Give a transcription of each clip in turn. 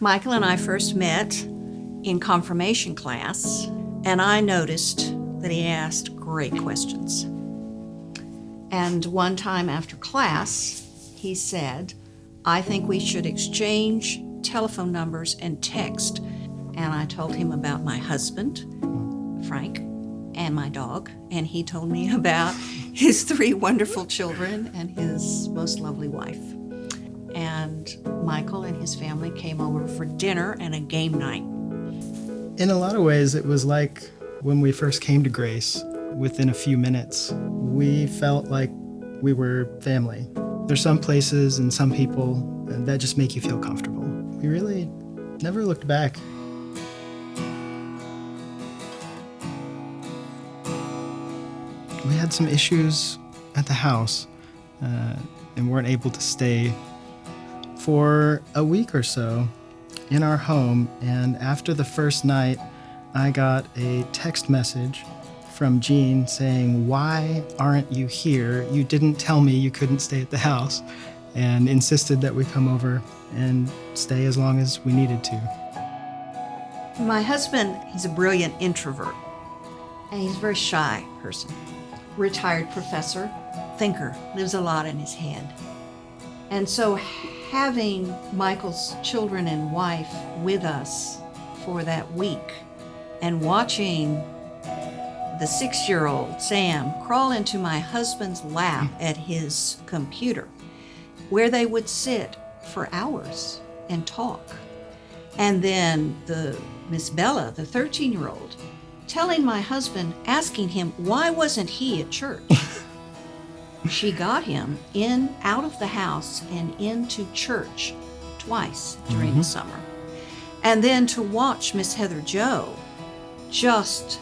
Michael and I first met in confirmation class, and I noticed that he asked great questions. And one time after class, he said, "I think we should exchange telephone numbers and text." And I told him about my husband, Frank, and my dog, and he told me about his 3 wonderful children and his most lovely wife. And Michael and his family came over for dinner and a game night. In a lot of ways, it was like when we first came to Grace. Within a few minutes, we felt like we were family. There's some places and some people that just make you feel comfortable. We really never looked back. We had some issues at the house and weren't able to stay for a week or so in our home. And after the first night, I got a text message from Jean saying, "Why aren't you here? You didn't tell me you couldn't stay at the house," and insisted that we come over and stay as long as we needed to. My husband, he's a brilliant introvert, and he's a very shy person. Retired professor, thinker, lives a lot in his head. And so having Michael's children and wife with us for that week and watching the 6-year-old Sam crawl into my husband's lap at his computer, where they would sit for hours and talk. And then the Miss Bella, the 13-year-old, telling my husband, asking him, why wasn't he at church? She got him out of the house and into church twice during the summer. And then to watch Miss Heather Joe just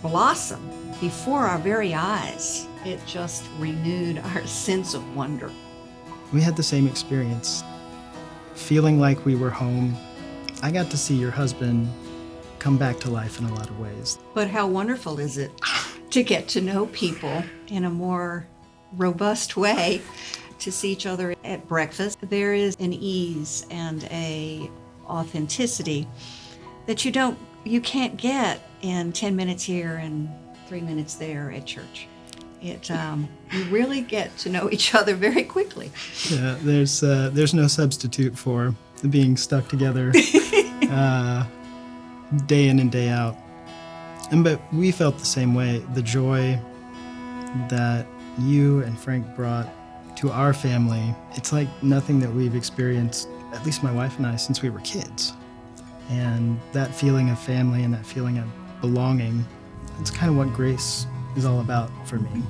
blossom before our very eyes, it just renewed our sense of wonder. We had the same experience, feeling like we were home. I got to see your husband come back to life in a lot of ways. But how wonderful is it to get to know people in a more robust way, to see each other at breakfast. There is an ease and a authenticity that you can't get in 10 minutes here and 3 minutes there at church. You really get to know each other very quickly. Yeah, there's no substitute for being stuck together day in and day out. But we felt the same way. The joy that you and Frank brought to our family, it's like nothing that we've experienced, at least my wife and I, since we were kids. And that feeling of family and that feeling of belonging, that's kind of what Grace is all about for me.